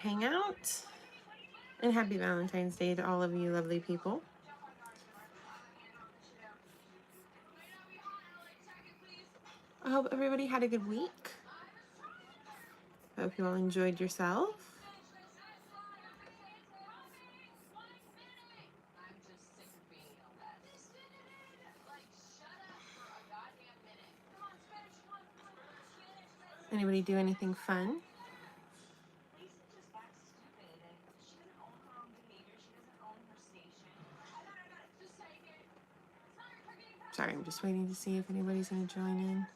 Hangout. And happy Valentine's Day to all of you lovely people. I hope everybody had a good week. I hope you all enjoyed yourself. Anybody do anything fun? Sorry, I'm just waiting to see if anybody's going to join in.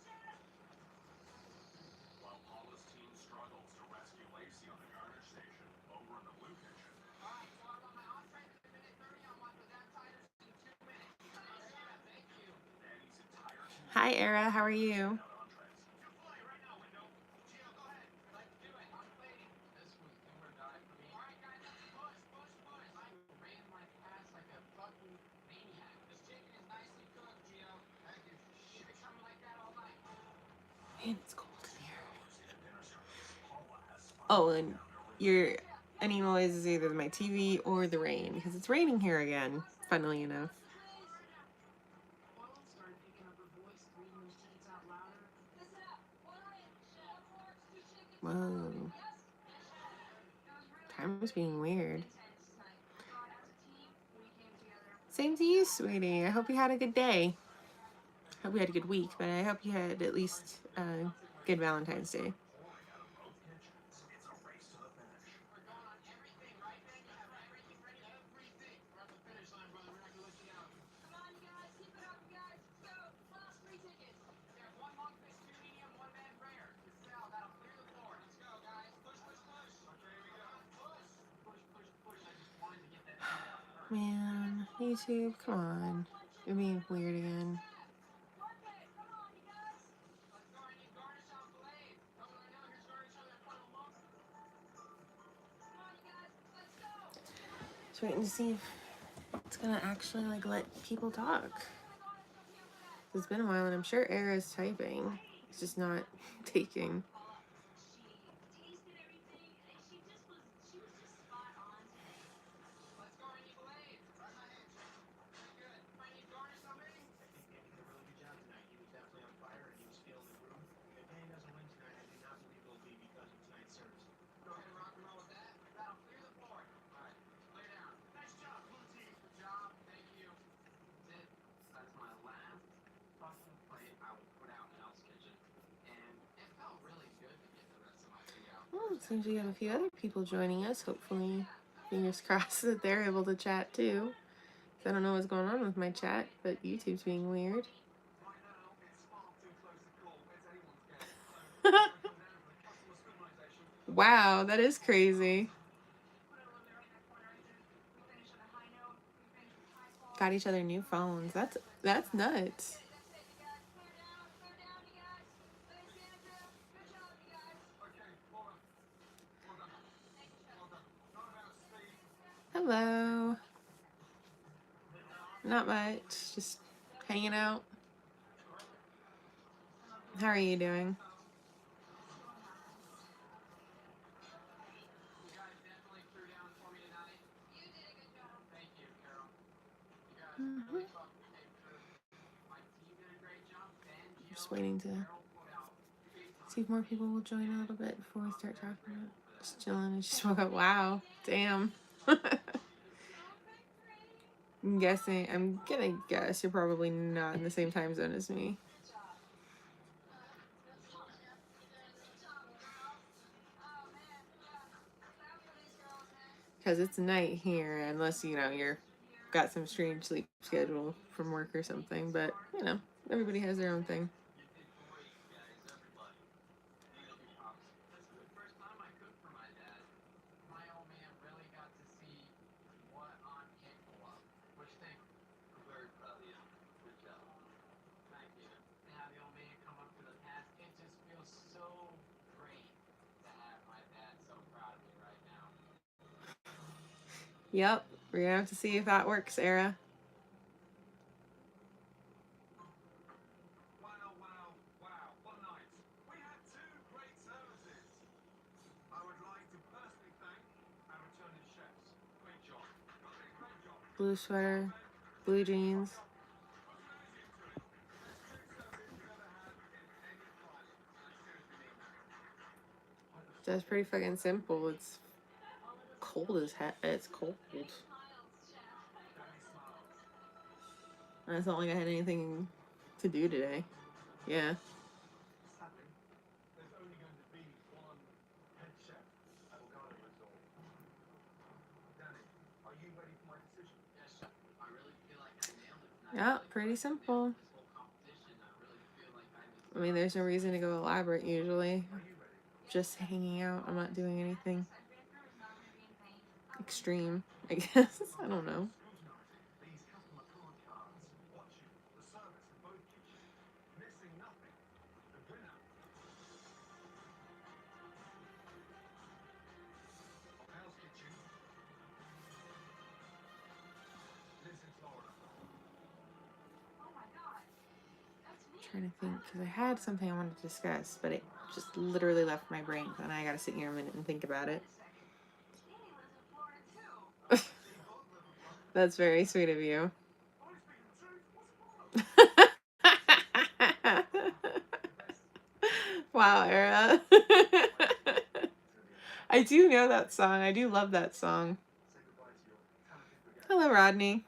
Hi, Era. How are you? Man, it's cold in here. Oh, and any noise is either my TV or the rain, because it's raining here again, funnily enough. Whoa. Time is being weird. Same to you, sweetie. I hope you had a good day. I hope you had a good week, but I hope you had at least a good Valentine's Day. Man, YouTube, come on. You're being weird again. Just waiting to see if it's gonna actually like let people talk. It's been a while and I'm sure Era's typing. It's just not taking. Well, it seems we have a few other people joining us. Hopefully, fingers crossed that they're able to chat too. I don't know what's going on with my chat, but YouTube's being weird. Wow, that is crazy. Got each other new phones. That's nuts. Hello. Not much. Just hanging out. How are you doing? Mm-hmm. Just waiting to see if more people will join a little bit before we start talking. Just chilling. I just woke up. Wow. Damn. I'm gonna guess you're probably not in the same time zone as me. Because it's night here, unless, you're got some strange sleep schedule from work or something. But, everybody has their own thing. Yep, we're gonna have to see if that works, Sarah. blue sweater, blue jeans. That's pretty fucking simple. It's cold as heck. It's cold. And it's not like I had anything to do today. Yeah. Yeah, pretty simple. I mean, there's no reason to go elaborate usually. Just hanging out. I'm not doing anything extreme, I guess. I don't know. Trying to think, because I had something I wanted to discuss, but it just literally left my brain, and I gotta sit here a minute and think about it. That's very sweet of you. Wow, Era. I do know that song. I do love that song. Hello, Rodney.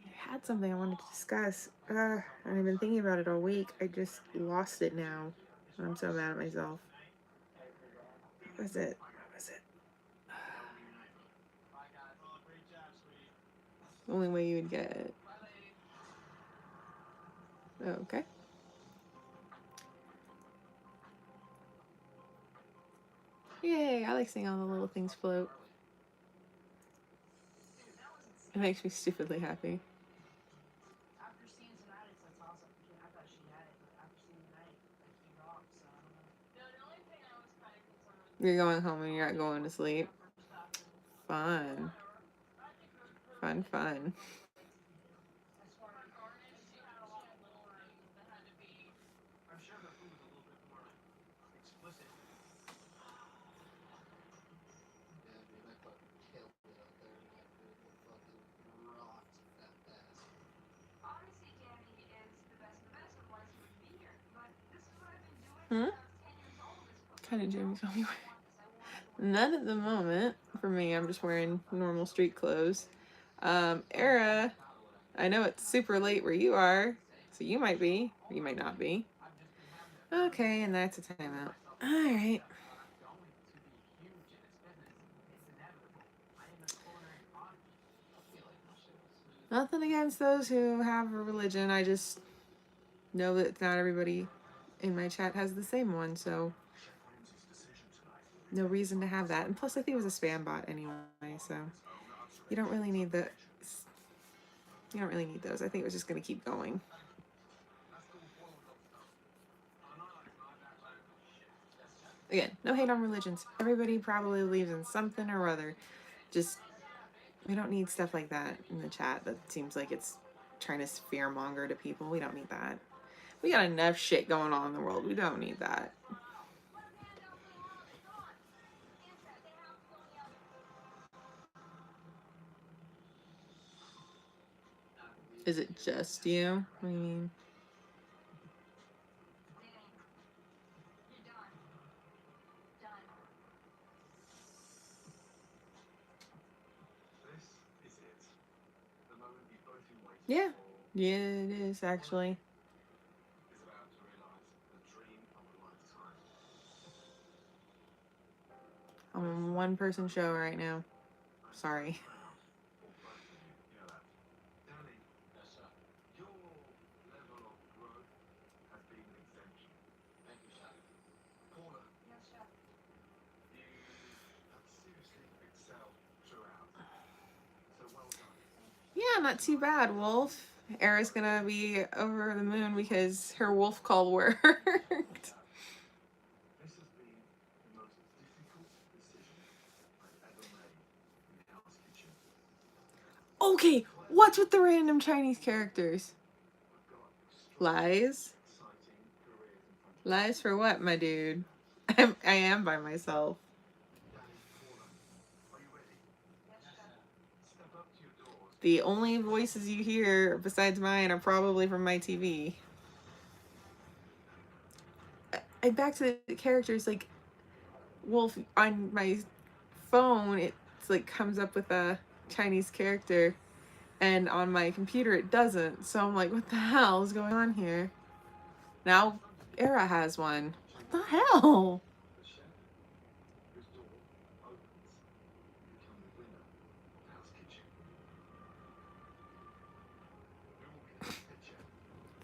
I had something I wanted to discuss. And I've been thinking about it all week. I just lost it now. I'm so mad at myself. What was it? The only way you would get it. Oh, okay. Yay, I like seeing all the little things float. It makes me stupidly happy. You're going home and you're not going to sleep. Fun. Fun, fun. Hmm? Kind of Jamie told me. None at the moment for me. I'm just wearing normal street clothes. Era, I know it's super late where you are, so you might be, or you might not be. Okay, and that's a timeout. All right. Nothing against those who have a religion. I just know that not everybody in my chat has the same one, so no reason to have that. And plus, I think it was a spam bot anyway, so you don't really need the. You don't really need those. I think it was just going to keep going. Again, no hate on religions. Everybody probably believes in something or other. Just, we don't need stuff like that in the chat that seems like it's trying to fearmonger to people. We don't need that. We got enough shit going on in the world. We don't need that. Is it just you? What do you mean? Yeah. Yeah, it is actually. I'm on a one-person show right now. Sorry. Yeah, not too bad, Wolf. Era's gonna be over the moon because her wolf call worked. Okay, what's with the random Chinese characters? Lies? Lies for what, my dude? I am by myself. The only voices you hear besides mine are probably from my TV. And back to the characters, like, Wolf on my phone, it's like comes up with a Chinese character, and on my computer it doesn't. So I'm like, what the hell is going on here? Now Era has one. What the hell?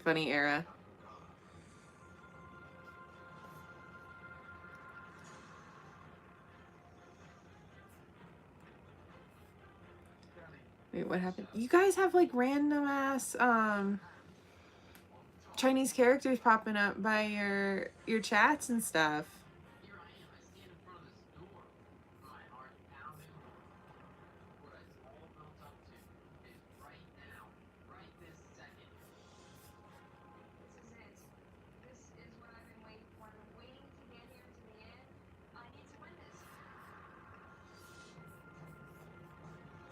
Funny Era. Wait, what happened? You guys have like random ass Chinese characters popping up by your chats and stuff.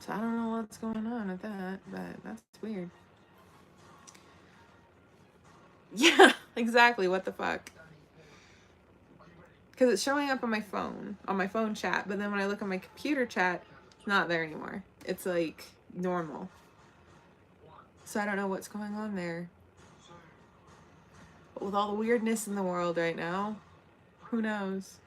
So I don't know what's going on with that, but that's weird. Yeah, exactly. What the fuck? Because it's showing up on my phone chat, but then when I look on my computer chat, it's not there anymore. It's like normal. So I don't know what's going on there. But with all the weirdness in the world right now, who knows?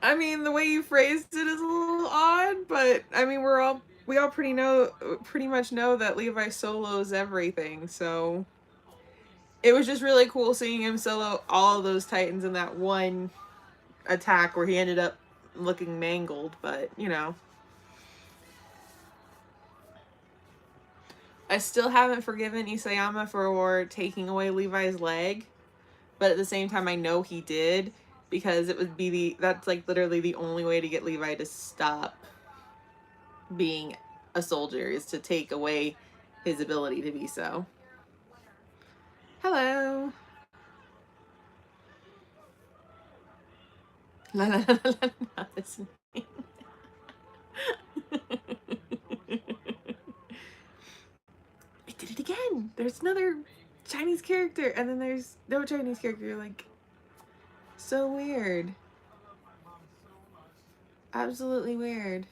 I mean, the way you phrased it is a little odd, but I mean, we all pretty much know that Levi solos everything. So it was just really cool seeing him solo all of those Titans in that one attack where he ended up looking mangled. But you know, I still haven't forgiven Isayama for taking away Levi's leg, but at the same time, I know he did because it would be that's like literally the only way to get Levi to stop being a soldier is to take away his ability to be so. Hello. La la la la la. Not listening. It did it again. There's another Chinese character, and then there's no Chinese character. Like, so weird. Absolutely weird.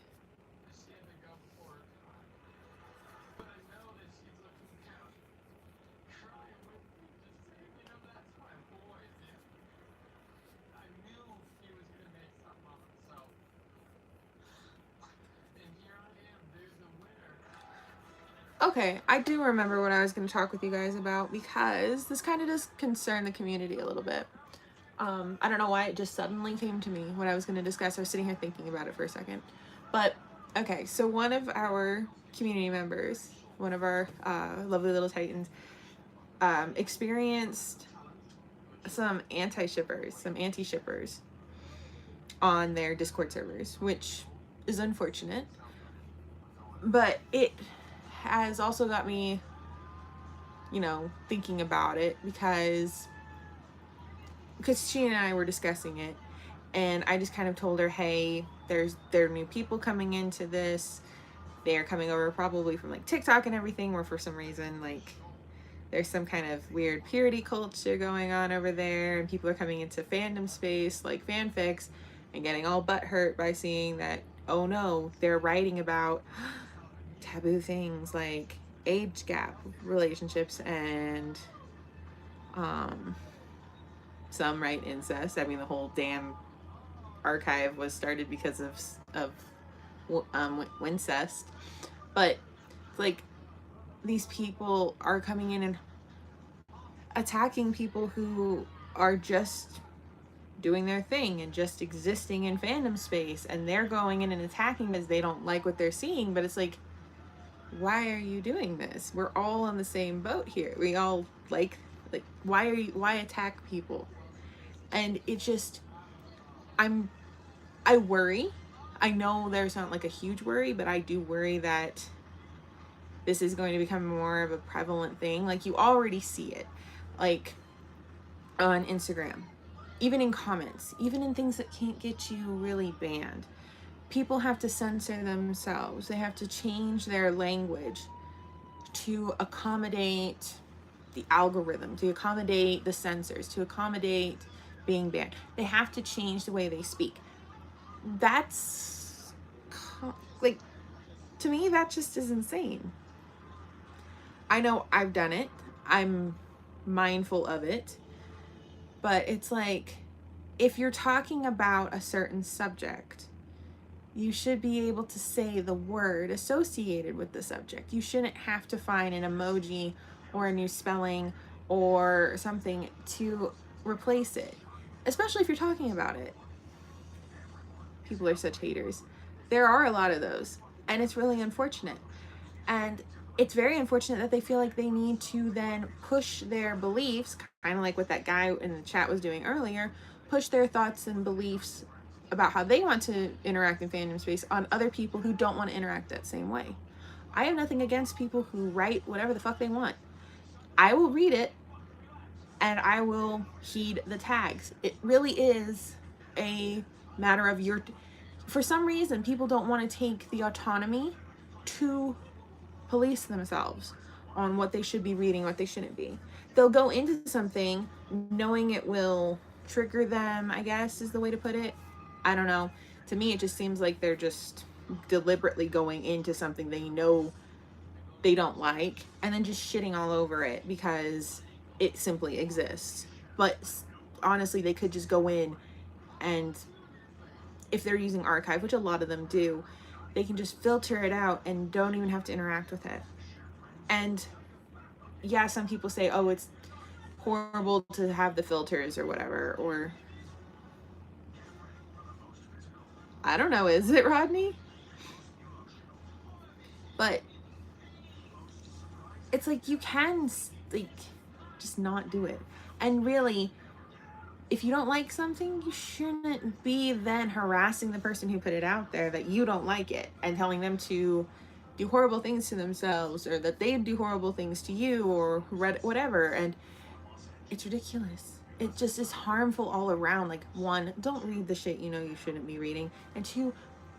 Okay, I do remember what I was going to talk with you guys about because this kind of does concern the community a little bit. I don't know why it just suddenly came to me what I was going to discuss. I was sitting here thinking about it for a second. But, okay, so one of our community members, one of our lovely little Titans, experienced some anti-shippers on their Discord servers, which is unfortunate. But it has also got me, you know, thinking about it because she and I were discussing it, and I just kind of told her, hey, there are new people coming into this. They're coming over probably from like TikTok and everything, where for some reason like there's some kind of weird purity culture going on over there, and people are coming into fandom space like fanfics and getting all butthurt by seeing that, oh no, they're writing about taboo things like age gap relationships and some write incest. I mean, the whole damn archive was started because of Wincest. But like, these people are coming in and attacking people who are just doing their thing and just existing in fandom space, and they're going in and attacking because they don't like what they're seeing. But it's like, why are you doing this? We're all on the same boat here. We all like why attack people? And it just, I worry. I know there's not like a huge worry, but I do worry that this is going to become more of a prevalent thing. Like, you already see it, like on Instagram, even in comments, even in things that can't get you really banned. People have to censor themselves. They have to change their language to accommodate the algorithm, to accommodate the censors, to accommodate being banned. They have to change the way they speak. That's like, to me, that just is insane. I know I've done it. I'm mindful of it. But it's like, if you're talking about a certain subject, you should be able to say the word associated with the subject. You shouldn't have to find an emoji or a new spelling or something to replace it, especially if you're talking about it. People are such haters. There are a lot of those, and it's really unfortunate. And it's very unfortunate that they feel like they need to then push their beliefs, kind of like what that guy in the chat was doing earlier, push their thoughts and beliefs about how they want to interact in fandom space on other people who don't want to interact that same way. I have nothing against people who write whatever the fuck they want. I will read it and I will heed the tags. It really is a matter of for some reason, people don't want to take the autonomy to police themselves on what they should be reading, what they shouldn't be. They'll go into something knowing it will trigger them, I guess is the way to put it. I don't know. To me, it just seems like they're just deliberately going into something they know they don't like and then just shitting all over it because it simply exists. But honestly, they could just go in, and if they're using archive, which a lot of them do, they can just filter it out and don't even have to interact with it. And yeah, some people say, oh, it's horrible to have the filters or whatever, or I don't know, is it, Rodney? But it's like, you can like just not do it. And really, if you don't like something, you shouldn't be then harassing the person who put it out there that you don't like it and telling them to do horrible things to themselves, or that they do horrible things to you, or whatever. And it's ridiculous. It just is harmful all around. Like, one, don't read the shit you know you shouldn't be reading, and two,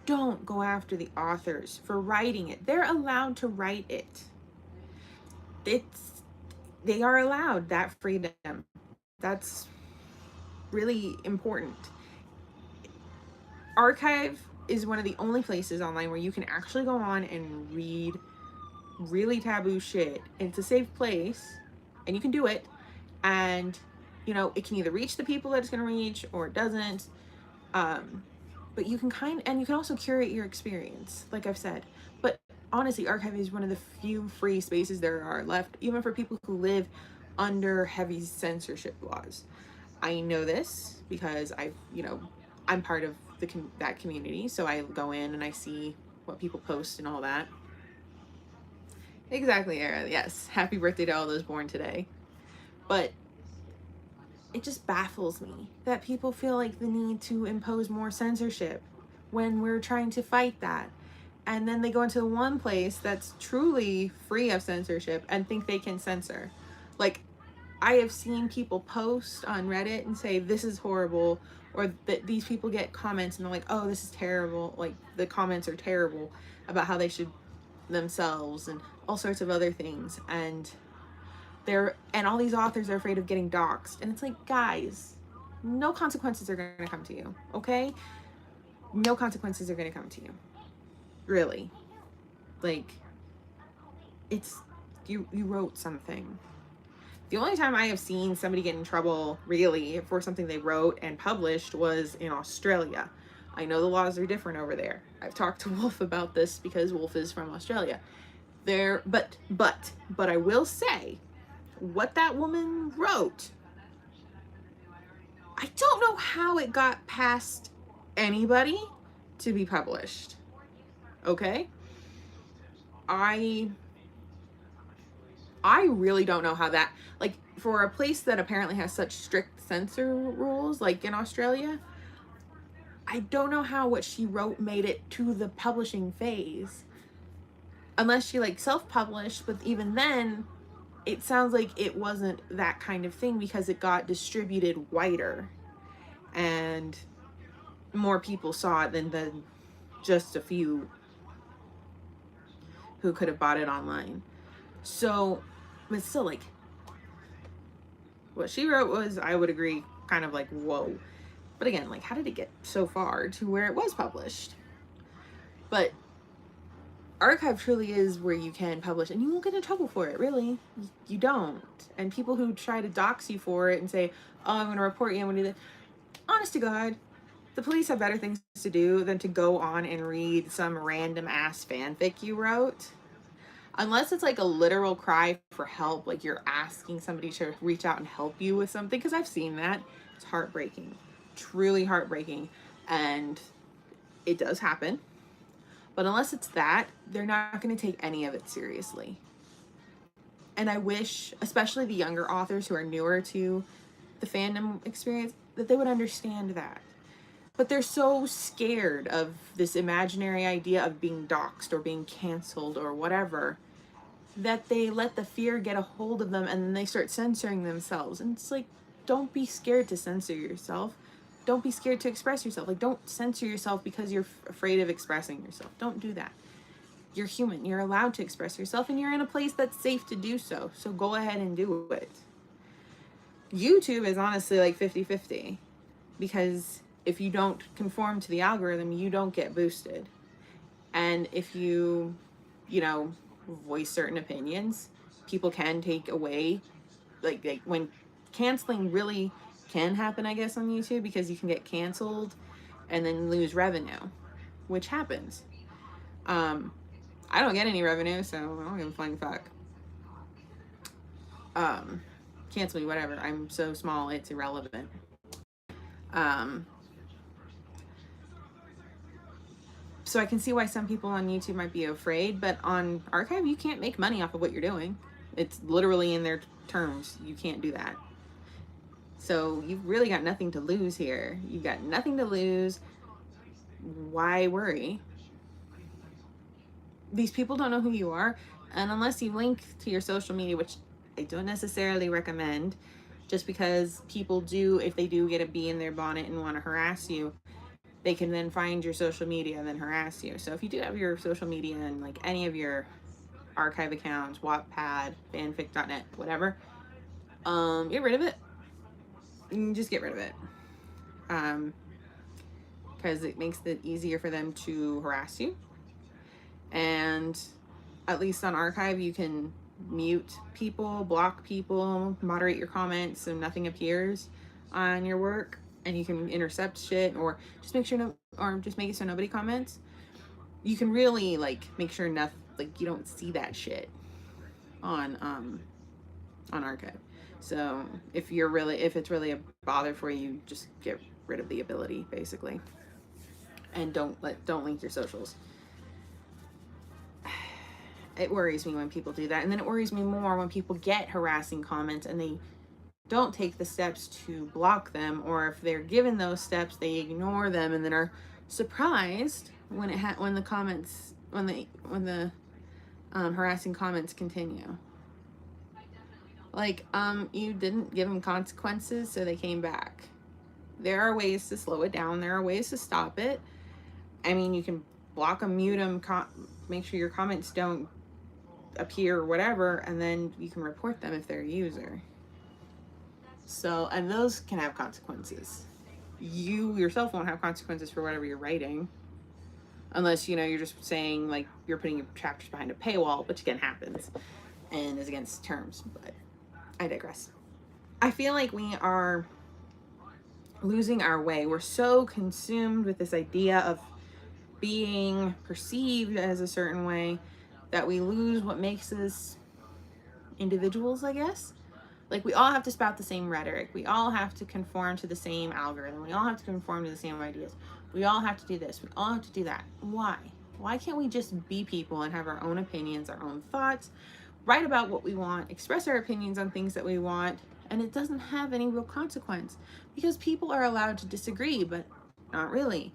don't go after the authors for writing it. They're allowed to write it. They are allowed that freedom. That's really important. Archive is one of the only places online where you can actually go on and read really taboo shit. And it's a safe place, and you can do it. And, you know, it can either reach the people that it's going to reach or it doesn't. But you can and you can also curate your experience, like I've said. But honestly, archive is one of the few free spaces there are left, even for people who live under heavy censorship laws. I know this because I'm part of that community, so I go in and I see what people post and all that. Exactly, Era. Yes, happy birthday to all those born today. But it just baffles me that people feel like the need to impose more censorship when we're trying to fight that. And then they go into the one place that's truly free of censorship and think they can censor. Like, I have seen people post on Reddit and say, this is horrible, or that these people get comments and they're like, oh, this is terrible. Like, the comments are terrible about how they should themselves and all sorts of other things. And all these authors are afraid of getting doxxed. And it's like, guys, no consequences are going to come to you, okay? No consequences are going to come to you. Really. Like, it's, you wrote something. The only time I have seen somebody get in trouble, really, for something they wrote and published was in Australia. I know the laws are different over there. I've talked to Wolf about this because Wolf is from Australia. But I will say, what that woman wrote, I don't know how it got past anybody to be published. Okay? I really don't know how that, like, for a place that apparently has such strict censor rules, like in Australia, I don't know how what she wrote made it to the publishing phase. Unless she like self-published, but even then, it sounds like it wasn't that kind of thing because it got distributed wider and more people saw it than just a few who could have bought it online. So, but still, like, what she wrote was, I would agree, kind of like, whoa. But again, like, how did it get so far to where it was published? But archive truly is where you can publish and you won't get in trouble for it, really. You don't. And people who try to dox you for it and say, oh, I'm going to report you, I'm going to do that. Honest to God, the police have better things to do than to go on and read some random ass fanfic you wrote. Unless it's like a literal cry for help, like you're asking somebody to reach out and help you with something, because I've seen that. It's heartbreaking. Truly heartbreaking. And it does happen. But unless it's that, they're not going to take any of it seriously. And I wish, especially the younger authors who are newer to the fandom experience, that they would understand that. But they're so scared of this imaginary idea of being doxxed or being canceled or whatever, that they let the fear get a hold of them and then they start censoring themselves. And it's like, don't be scared to censor yourself. Don't be scared to express yourself. Like, don't censor yourself because you're afraid of expressing yourself. Don't do that. You're human. You're allowed to express yourself and you're in a place that's safe to do so. So go ahead and do it. YouTube is honestly like 50-50 because if you don't conform to the algorithm, you don't get boosted. And if you voice certain opinions, people can take away, like when canceling really can happen, I guess, on YouTube, because you can get canceled and then lose revenue, which happens. I don't get any revenue, so I don't give a flying fuck. Cancel me, whatever. I'm so small, it's irrelevant. So I can see why some people on YouTube might be afraid, but on archive, you can't make money off of what you're doing. It's literally in their terms. You can't do that. So you've really got nothing to lose here. You've got nothing to lose. Why worry? These people don't know who you are. And unless you link to your social media, which I don't necessarily recommend, just because people do, if they do get a bee in their bonnet and want to harass you, they can then find your social media and then harass you. So if you do have your social media and like any of your archive accounts, Wattpad, fanfic.net, whatever, get rid of it. Just get rid of it. Because it makes it easier for them to harass you. And at least on archive, you can mute people, block people, moderate your comments so nothing appears on your work, and you can intercept shit, or just make sure just make it so nobody comments. You can really like make sure nothing, like you don't see that shit on archive. So if it's really a bother for you, just get rid of the ability basically, and don't link your socials. It worries me when people do that, and then it worries me more when people get harassing comments and they don't take the steps to block them, or if they're given those steps, they ignore them and then are surprised when the harassing comments continue. Like, you didn't give them consequences, so they came back. There are ways to slow it down. There are ways to stop it. I mean, you can block them, mute them, make sure your comments don't appear or whatever, and then you can report them if they're a user. So, and those can have consequences. You yourself won't have consequences for whatever you're writing, unless you're just saying like you're putting your chapters behind a paywall, which again happens and is against terms. But I digress. I feel like we are losing our way. We're so consumed with this idea of being perceived as a certain way that we lose what makes us individuals, I guess. Like, we all have to spout the same rhetoric. We all have to conform to the same algorithm. We all have to conform to the same ideas. We all have to do this. We all have to do that. Why? Why can't we just be people and have our own opinions, our own thoughts, write about what we want, express our opinions on things that we want, and it doesn't have any real consequence? Because people are allowed to disagree, but not really.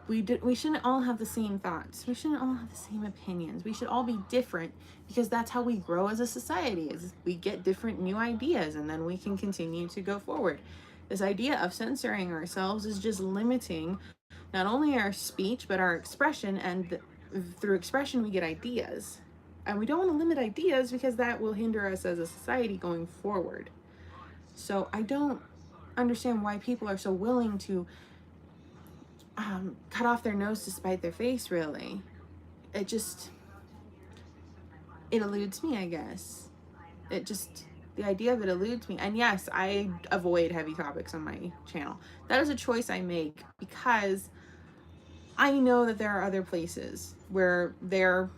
We shouldn't all have the same thoughts. We shouldn't all have the same opinions. We should all be different, because that's how we grow as a society, is we get different new ideas and then we can continue to go forward. This idea of censoring ourselves is just limiting not only our speech but our expression, and through expression we get ideas. And we don't want to limit ideas because that will hinder us as a society going forward. So I don't understand why people are so willing to cut off their nose to spite their face, really. It eludes me, I guess. The idea of it eludes me. And yes, I avoid heavy topics on my channel. That is a choice I make because I know that there are other places where they're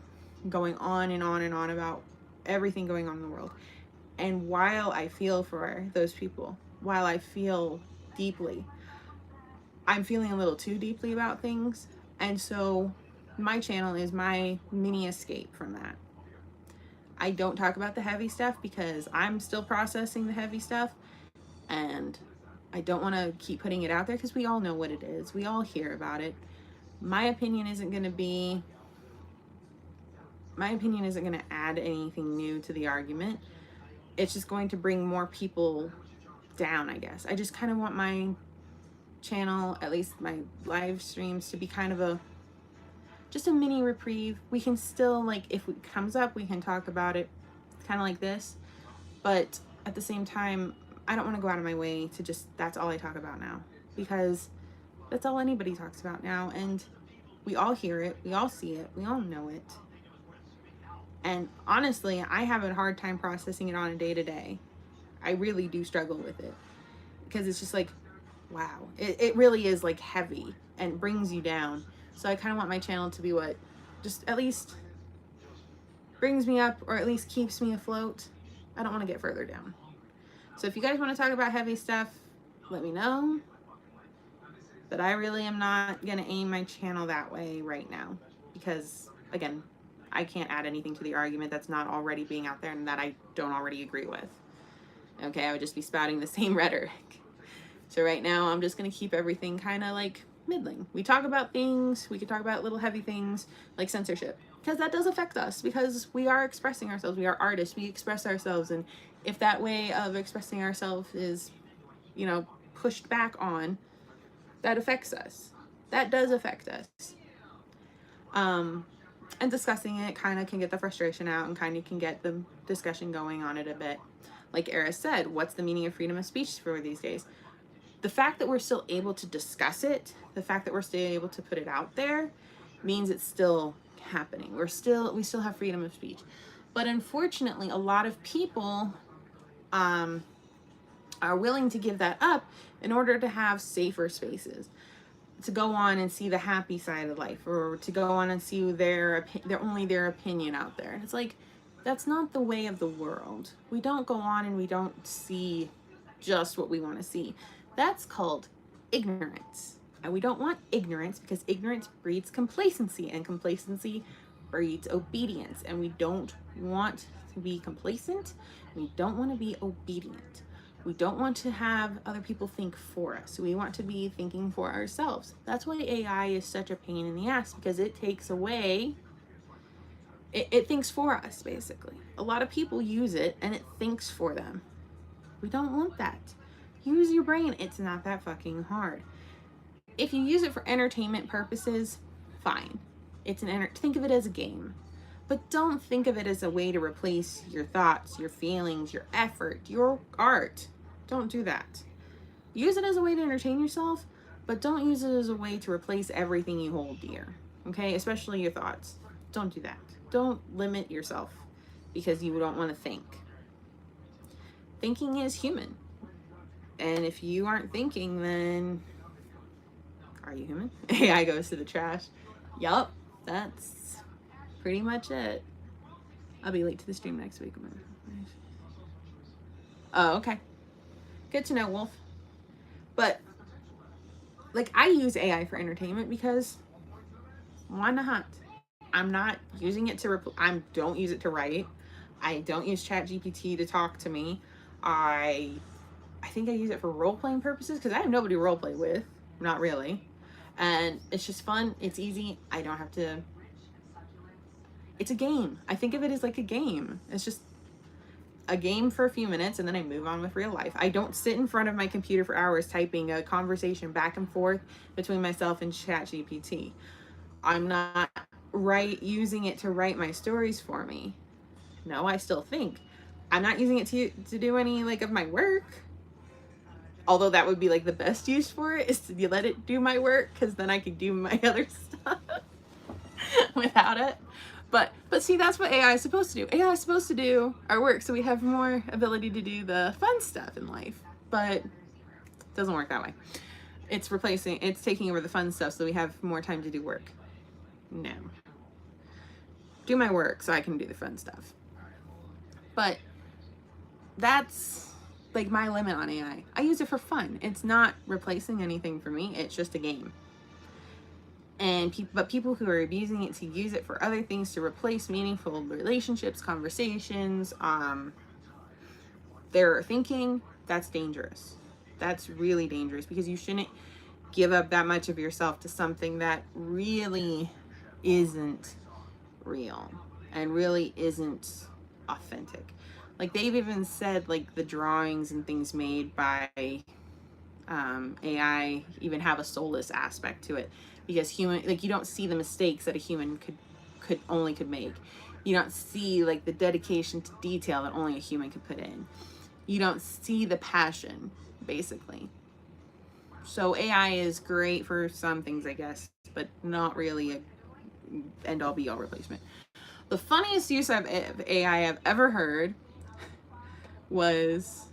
going on and on and on about everything going on in the world. And while I feel for those people, while I feel deeply, I'm feeling a little too deeply about things. And so my channel is my mini escape from that. I don't talk about the heavy stuff because I'm still processing the heavy stuff, and I don't want to keep putting it out there because we all know what it is. We all hear about it. My opinion isn't going to add anything new to the argument. It's just going to bring more people down, I guess. I just kind of want my channel, at least my live streams, to be kind of just a mini reprieve. We can still, like, if it comes up, we can talk about it kind of like this, but at the same time, I don't want to go out of my way to just, that's all I talk about now, because that's all anybody talks about now, and we all hear it, we all see it, we all know it. And honestly, I have a hard time processing it on a day-to-day. I really do struggle with it, because it's just like, wow, it really is like heavy and brings you down. So I kind of want my channel to be what just at least brings me up, or at least keeps me afloat. I don't want to get further down. So if you guys want to talk about heavy stuff, let me know. But I really am not going to aim my channel that way right now, because again, I can't add anything to the argument that's not already being out there and that I don't already agree with. Okay, I would just be spouting the same rhetoric. So right now, I'm just going to keep everything kind of like middling. We talk about things, we could talk about little heavy things like censorship, because that does affect us, because we are expressing ourselves. We are artists, we express ourselves. And if that way of expressing ourselves is, you know, pushed back on, that affects us. That does affect us. And discussing it kind of can get the frustration out and kind of can get the discussion going on it a bit. Like Era said, what's the meaning of freedom of speech for these days? The fact that we're still able to discuss it, the fact that we're still able to put it out there, means it's still happening. We still have freedom of speech. But unfortunately, a lot of people are willing to give that up in order to have safer spaces, to go on and see the happy side of life, or to go on and see their opinion out there. It's like, that's not the way of the world. We don't go on and we don't see just what we want to see. That's called ignorance. And we don't want ignorance, because ignorance breeds complacency, and complacency breeds obedience. And we don't want to be complacent. We don't want to be obedient. We don't want to have other people think for us. We want to be thinking for ourselves. That's why AI is such a pain in the ass, because it takes away, it thinks for us, basically. A lot of people use it and it thinks for them. We don't want that. Use your brain. It's not that fucking hard. If you use it for entertainment purposes, fine. Think of it as a game. But don't think of it as a way to replace your thoughts, your feelings, your effort, your art. Don't do that. Use it as a way to entertain yourself, but don't use it as a way to replace everything you hold dear. Okay? Especially your thoughts. Don't do that. Don't limit yourself because you don't want to think. Thinking is human. And if you aren't thinking, then are you human? AI goes to the trash. Yup, that's pretty much it. I'll be late to the stream next week. Oh, okay. Good to know, Wolf. But like, I use AI for entertainment because why not? I'm not using it to I don't use it to write. I don't use ChatGPT to talk to me. I think I use it for role playing purposes because I have nobody to role play with. Not really. And it's just fun. It's easy. I don't have to. It's a game. I think of it as like a game. It's just a game for a few minutes and then I move on with real life. I don't sit in front of my computer for hours typing a conversation back and forth between myself and ChatGPT. I'm not using it to write my stories for me. No, I still think. I'm not using it to do any like of my work. Although that would be like the best use for it is to let it do my work because then I could do my other stuff without it. But see, that's what AI is supposed to do. AI is supposed to do our work so we have more ability to do the fun stuff in life. But it doesn't work that way. It's taking over the fun stuff so we have more time to do work. No. Do my work so I can do the fun stuff. But that's like my limit on AI. I use it for fun. It's not replacing anything for me. It's just a game. And people who are abusing it to use it for other things to replace meaningful relationships, conversations, their thinking, that's dangerous. That's really dangerous because you shouldn't give up that much of yourself to something that really isn't real and really isn't authentic. Like they've even said like the drawings and things made by AI even have a soulless aspect to it because human, like you don't see the mistakes that a human could make. You don't see like the dedication to detail that only a human could put in. You don't see the passion, basically. So AI is great for some things, I guess, but not really a end all be all replacement. The funniest use of AI I've ever heard was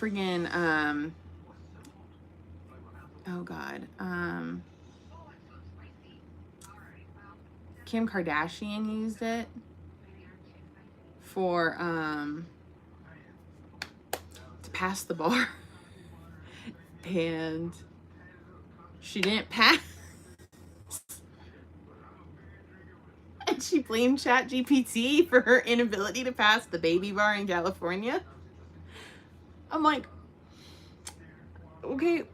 friggin' oh god, Kim Kardashian used it for to pass the bar and she didn't pass and she blamed ChatGPT for her inability to pass the baby bar in California. I'm like, okay,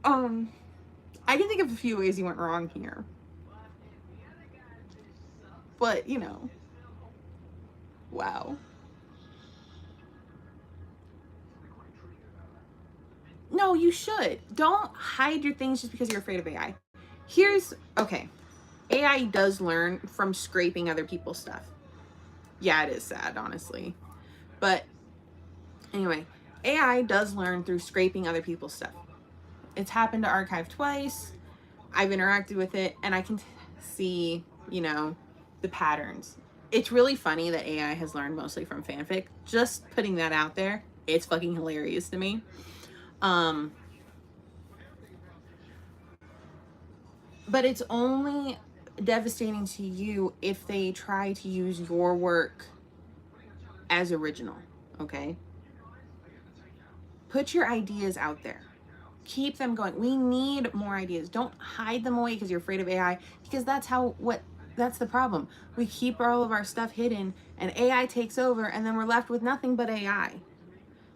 I can think of a few ways you went wrong here. But, you know, wow. No, you should. Don't hide your things just because you're afraid of AI. Okay. AI does learn from scraping other people's stuff. Yeah, it is sad, honestly. But anyway, AI does learn through scraping other people's stuff. It's happened to Archive twice. I've interacted with it and I can see, you know, the patterns. It's really funny that AI has learned mostly from fanfic. Just putting that out there. It's fucking hilarious to me. But it's only devastating to you if they try to use your work as original, okay? Put your ideas out there. Keep them going. We need more ideas. Don't hide them away because you're afraid of AI, because that's the problem. We keep all of our stuff hidden and AI takes over and then we're left with nothing but AI.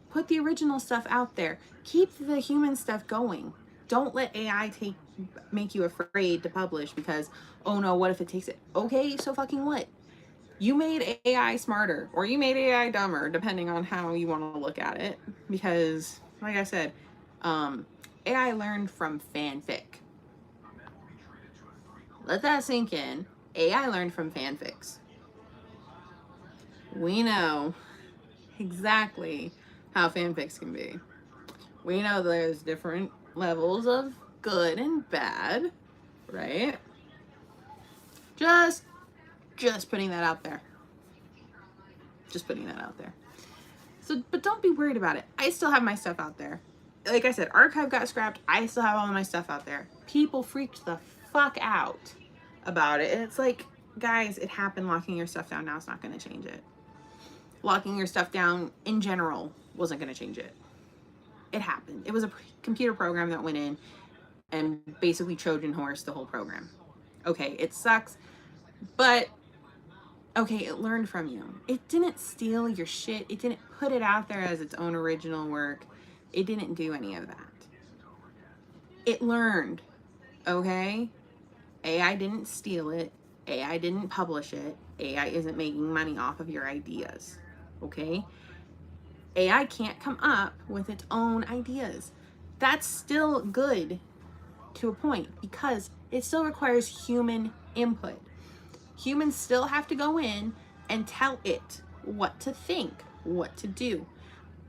Put the original stuff out there. Keep the human stuff going. Don't let AI make you afraid to publish because, oh no, what if it takes it? Okay, so fucking what? You made AI smarter or you made AI dumber, depending on how you want to look at it. Because, like I said, AI learned from fanfic. Let that sink in. AI learned from fanfics. We know exactly how fanfics can be. We know there's different levels of good and bad, right? Just putting that out there. Just putting that out there. So, but don't be worried about it. I still have my stuff out there. Like I said, Archive got scrapped. I still have all of my stuff out there. People freaked the fuck out about it. And it's like, guys, it happened. Locking your stuff down now is not going to change it. Locking your stuff down in general wasn't going to change it. It happened. It was a computer program that went in and basically Trojan horse the whole program. Okay, it sucks, but okay, it learned from you. It didn't steal your shit. It didn't put it out there as its own original work. It didn't do any of that. It learned, okay? AI didn't steal it. AI didn't publish it. AI isn't making money off of your ideas, okay? AI can't come up with its own ideas. That's still good to a point because it still requires human input. Humans still have to go in and tell it what to think, what to do,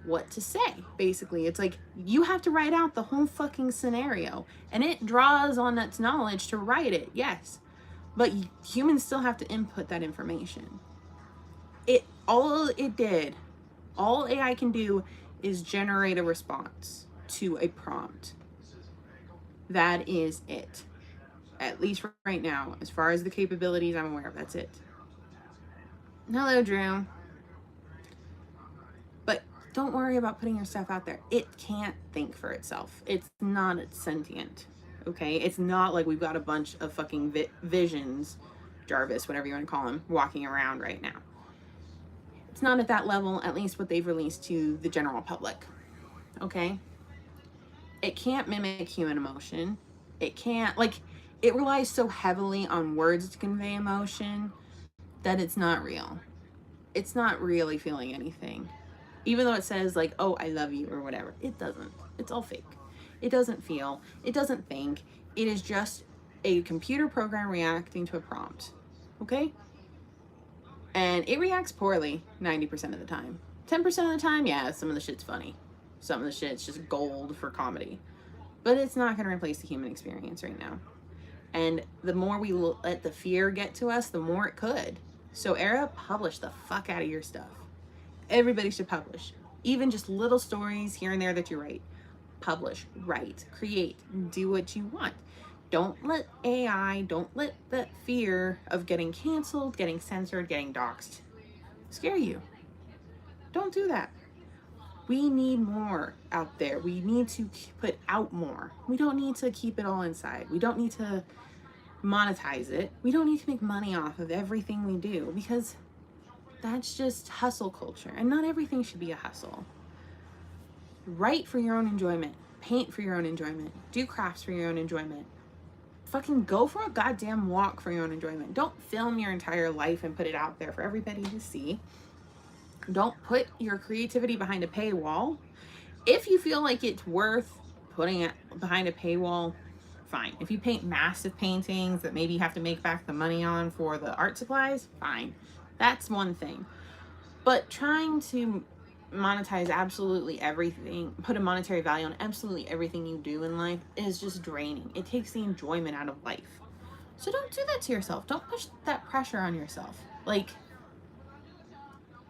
what to say. Basically, it's like you have to write out the whole fucking scenario and it draws on its knowledge to write it, yes. But humans still have to input that information. All AI can do is generate a response to a prompt. That is it. At least right now, as far as the capabilities I'm aware of, that's it. Hello, Drew. But don't worry about putting your stuff out there. It can't think for itself. It's not sentient, okay? It's not like we've got a bunch of fucking visions, Jarvis, whatever you want to call him, walking around right now. It's not at that level, at least what they've released to the general public, okay? It can't mimic human emotion. It can't, like, it relies so heavily on words to convey emotion that it's not real. It's not really feeling anything. Even though it says, like, oh, I love you or whatever. It doesn't. It's all fake. It doesn't feel. It doesn't think. It is just a computer program reacting to a prompt. Okay? And it reacts poorly 90% of the time. 10% of the time, yeah, some of the shit's funny. Some of the shit's just gold for comedy. But it's not going to replace the human experience right now. And the more we let the fear get to us, the more it could. So Era, publish the fuck out of your stuff. Everybody should publish. Even just little stories here and there that you write. Publish, write, create, do what you want. Don't let AI, don't let that fear of getting canceled, getting censored, getting doxxed scare you. Don't do that. We need more out there. We need to put out more. We don't need to keep it all inside. We don't need to monetize it. We don't need to make money off of everything we do because that's just hustle culture. And not everything should be a hustle. Write for your own enjoyment. Paint for your own enjoyment. Do crafts for your own enjoyment. Fucking go for a goddamn walk for your own enjoyment. Don't film your entire life and put it out there for everybody to see. Don't put your creativity behind a paywall. If you feel like it's worth putting it behind a paywall, fine. If you paint massive paintings that maybe you have to make back the money on for the art supplies, fine. That's one thing. But trying to monetize absolutely everything, put a monetary value on absolutely everything you do in life is just draining. It takes the enjoyment out of life. So don't do that to yourself. Don't push that pressure on yourself. Like,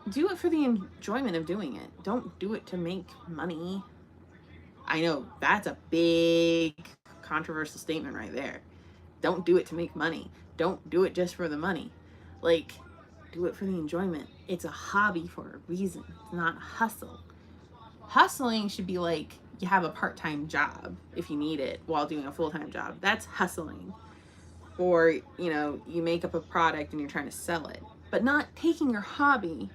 do it for the enjoyment of doing it. Don't do it to make money. I know that's a big controversial statement right there. Don't do it to make money. Don't do it just for the money. Like, do it for the enjoyment. It's a hobby for a reason. It's not a hustle. Hustling should be like you have a part-time job if you need it while doing a full-time job. That's hustling. Or, you know, you make up a product and you're trying to sell it. But not taking your hobby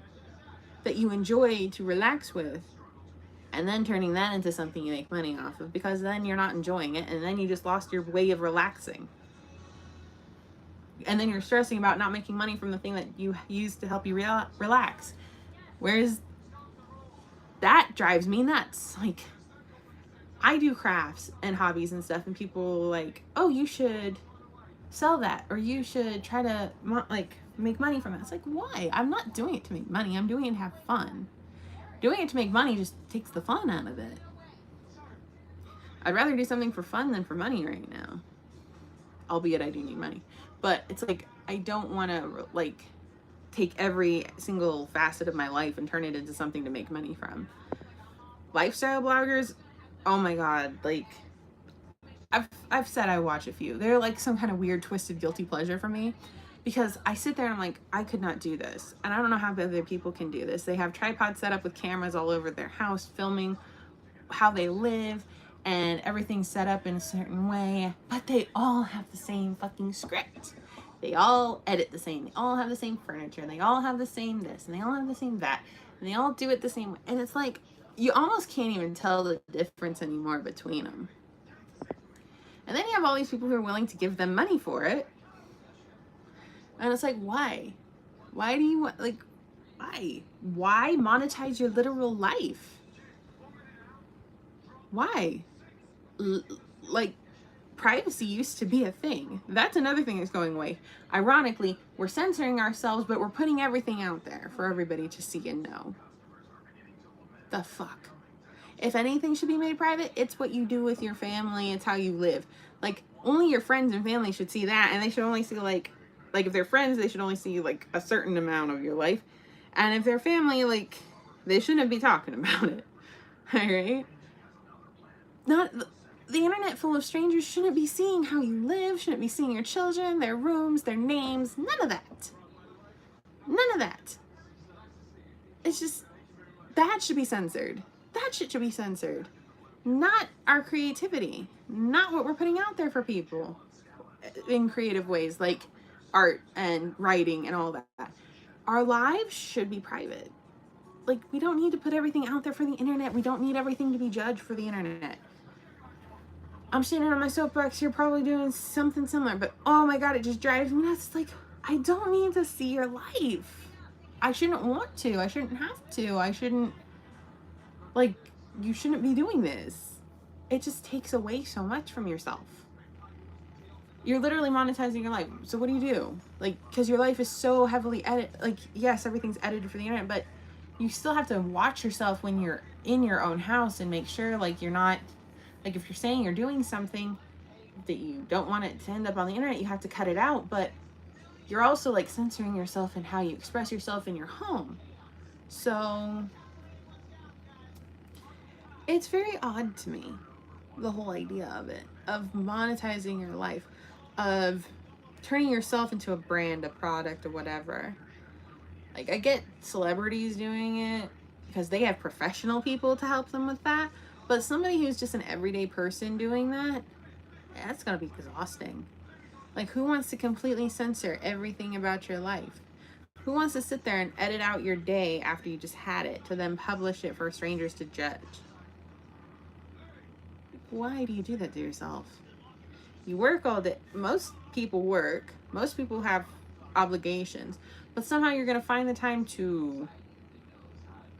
that you enjoy to relax with and then turning that into something you make money off of, because then you're not enjoying it and then you just lost your way of relaxing. And then you're stressing about not making money from the thing that you use to help you relax. Whereas that drives me nuts. Like, I do crafts and hobbies and stuff and people like, oh, you should sell that or you should try to like make money from it. It's like, why? I'm not doing it to make money. I'm doing it to have fun. Doing it to make money just takes the fun out of it. I'd rather do something for fun than for money right now. Albeit I do need money. But it's like, I don't want to like take every single facet of my life and turn it into something to make money from. Lifestyle bloggers, oh my God, like I've said I watch a few. They're like some kind of weird twisted guilty pleasure for me because I sit there and I'm like, I could not do this. And I don't know how other people can do this. They have tripods set up with cameras all over their house, filming how they live, and everything's set up in a certain way, but they all have the same fucking script. They all edit the same. They all have the same furniture. And they all have the same this, and they all have the same that, and they all do it the same way. And it's like, you almost can't even tell the difference anymore between them. And then you have all these people who are willing to give them money for it. And it's like, why? Why do you want, like, why? Why monetize your literal life? Why? Like, privacy used to be a thing. That's another thing that's going away. Ironically, we're censoring ourselves, but we're putting everything out there for everybody to see and know. The fuck? If anything should be made private, it's what you do with your family. It's how you live. Like, only your friends and family should see that, and they should only see, like if they're friends, they should only see, like, a certain amount of your life. And if they're family, like, they shouldn't be talking about it. Alright? Not... The internet full of strangers shouldn't be seeing how you live, shouldn't be seeing your children, their rooms, their names, none of that. None of that. It's just, that should be censored. That shit should be censored. Not our creativity. Not what we're putting out there for people in creative ways, like art and writing and all that. Our lives should be private. Like, we don't need to put everything out there for the internet. We don't need everything to be judged for the internet. I'm sitting on my soapbox here probably doing something similar, but oh my god, it just drives me nuts. It's like, I don't need to see your life. I shouldn't want to. I shouldn't have to. I shouldn't, like, you shouldn't be doing this. It just takes away so much from yourself. You're literally monetizing your life. So what do? Like, because your life is so heavily edited. Like, yes, everything's edited for the internet, but you still have to watch yourself when you're in your own house and make sure, like, you're not, like, if you're saying you're doing something that you don't want it to end up on the internet, you have to cut it out, but you're also, like, censoring yourself in how you express yourself in your home. So it's very odd to me, the whole idea of it, of monetizing your life, of turning yourself into a brand, a product, or whatever. Like, I get celebrities doing it because they have professional people to help them with that, but somebody who's just an everyday person doing that, that's gonna be exhausting. Like, who wants to completely censor everything about your life? Who wants to sit there and edit out your day after you just had it to then publish it for strangers to judge? Why do you do that to yourself? You work all day. Most people work. Most people have obligations. But somehow you're going to find the time to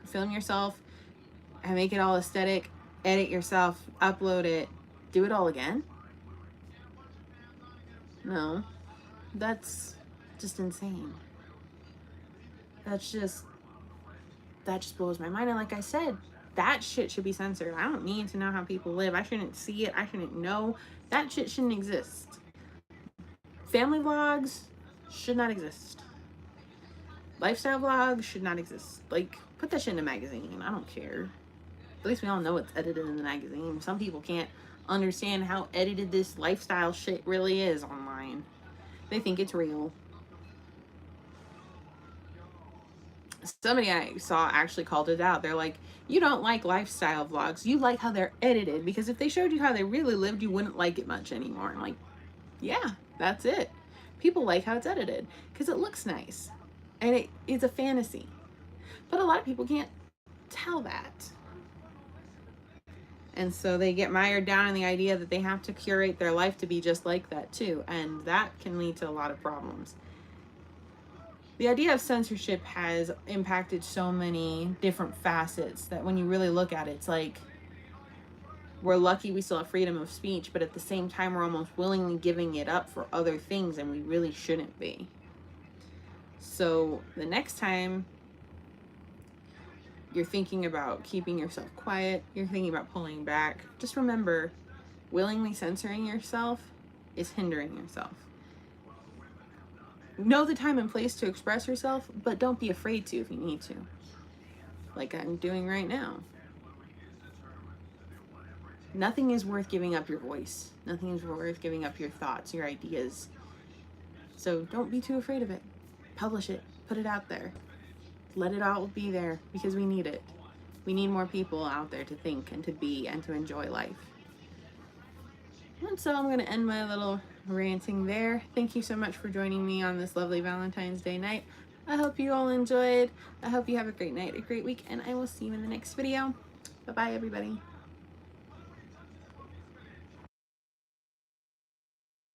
film yourself and make it all aesthetic, edit yourself, upload it, do it all again? No. That's just insane. That just blows my mind. And like I said, that shit should be censored. I don't need to know how people live. I shouldn't see it. I shouldn't know. That shit shouldn't exist. Family vlogs should not exist. Lifestyle vlogs should not exist. Like, put that shit in a magazine. I don't care. At least we all know it's edited in the magazine. Some people can't understand how edited this lifestyle shit really is online. They think it's real. Somebody I saw actually called it out. They're like, you don't like lifestyle vlogs. You like how they're edited, because if they showed you how they really lived, you wouldn't like it much anymore. I'm like, yeah, that's it. People like how it's edited because it looks nice and it's a fantasy. But a lot of people can't tell that. And so they get mired down in the idea that they have to curate their life to be just like that too. And that can lead to a lot of problems. The idea of censorship has impacted so many different facets that when you really look at it, it's like, we're lucky we still have freedom of speech, but at the same time, we're almost willingly giving it up for other things, and we really shouldn't be. So the next time you're thinking about keeping yourself quiet, you're thinking about pulling back, just remember, willingly censoring yourself is hindering yourself. Know the time and place to express yourself, but don't be afraid to if you need to. Like I'm doing right now. Nothing is worth giving up your voice. Nothing is worth giving up your thoughts, your ideas. So don't be too afraid of it. Publish it, put it out there. Let it all be there because we need it. We need more people out there to think and to be and to enjoy life. And so I'm going to end my little ranting there. Thank you so much for joining me on this lovely Valentine's Day night. I hope you all enjoyed. I hope you have a great night, a great week, and I will see you in the next video. Bye-bye, everybody.